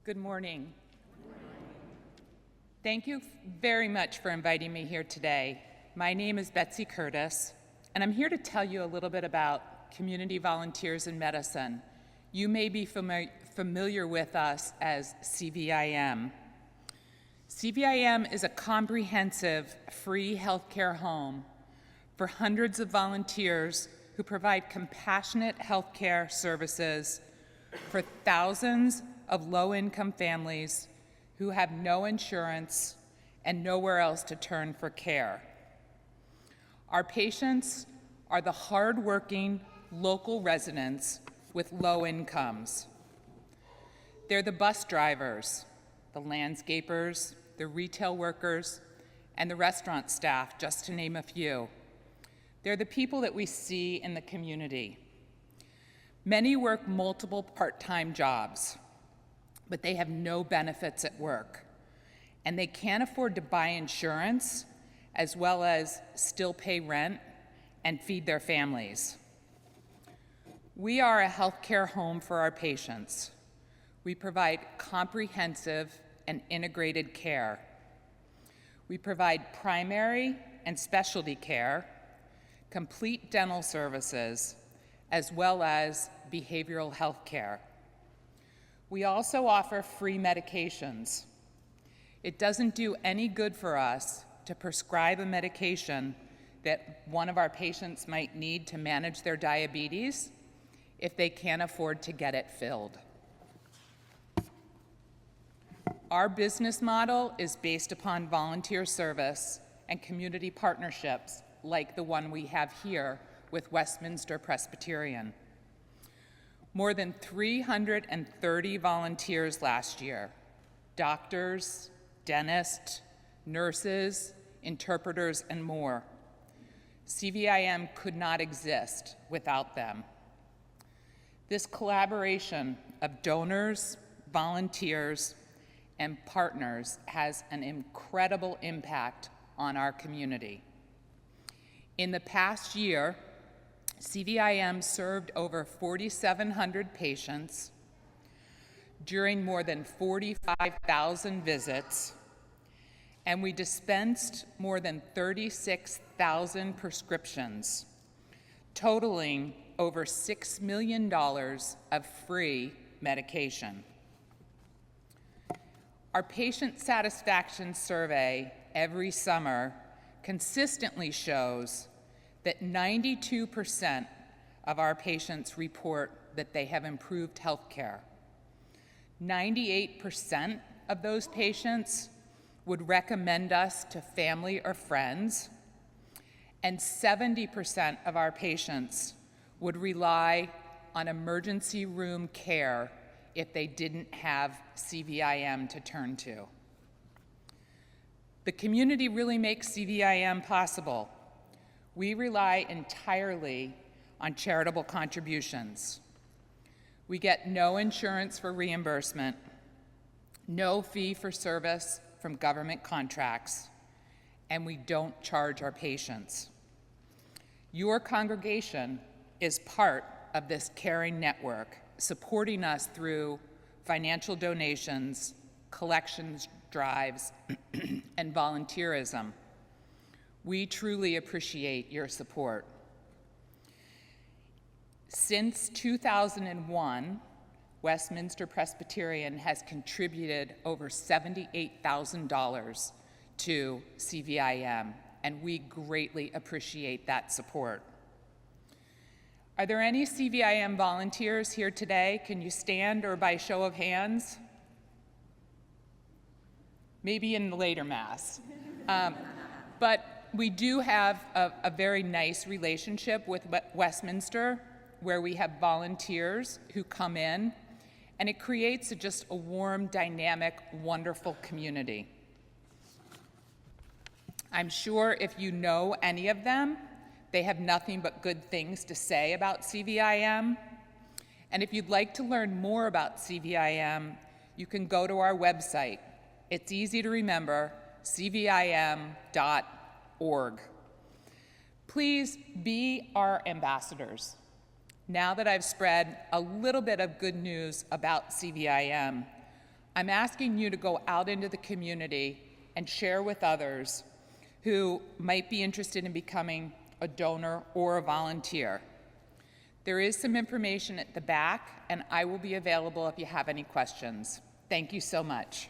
Good morning. Thank you very much for inviting me here today. My name is Betsy Curtis, and I'm here to tell you a little bit about Community Volunteers in Medicine. You may be familiar with us as CVIM. CVIM is a comprehensive, free healthcare home for hundreds of volunteers who provide compassionate healthcare services for thousands of low-income families who have no insurance and nowhere else to turn for care. Our patients are the hard-working local residents with low incomes. They're the bus drivers, the landscapers, the retail workers, and the restaurant staff, just to name a few. They're the people that we see in the community. Many work multiple part-time jobs, but they have no benefits at work, and they can't afford to buy insurance as well as still pay rent and feed their families. We are a healthcare home for our patients. We provide comprehensive and integrated care. We provide primary and specialty care, complete dental services, as well as behavioral health care. We also offer free medications. It doesn't do any good for us to prescribe a medication that one of our patients might need to manage their diabetes if they can't afford to get it filled. Our business model is based upon volunteer service and community partnerships like the one we have here with Westminster Presbyterian. More than 330 volunteers last year, doctors, dentists, nurses, interpreters, and more. CVIM could not exist without them. This collaboration of donors, volunteers, and partners has an incredible impact on our community. In the past year, CVIM served over 4,700 patients during more than 45,000 visits, and we dispensed more than 36,000 prescriptions, totaling over $6 million of free medication. Our patient satisfaction survey every summer consistently shows that 92% of our patients report that they have improved health care. 98% of those patients would recommend us to family or friends, and 70% of our patients would rely on emergency room care if they didn't have CVIM to turn to. The community really makes CVIM possible. We rely entirely on charitable contributions. We get no insurance for reimbursement, no fee for service from government contracts, and we don't charge our patients. Your congregation is part of this caring network, supporting us through financial donations, collections drives, and volunteerism. We truly appreciate your support. Since 2001, Westminster Presbyterian has contributed over $78,000 to CVIM, and we greatly appreciate that support. Are there any CVIM volunteers here today? Can you stand, or by show of hands? Maybe in the later Mass. But we do have a very nice relationship with Westminster, where we have volunteers who come in, and it creates just a warm, dynamic, wonderful community. I'm sure if you know any of them, they have nothing but good things to say about CVIM. And if you'd like to learn more about CVIM, you can go to our website. It's easy to remember, cvim.org. Please be our ambassadors. Now that I've spread a little bit of good news about CVIM, I'm asking you to go out into the community and share with others who might be interested in becoming a donor or a volunteer. There is some information at the back, and I will be available if you have any questions. Thank you so much.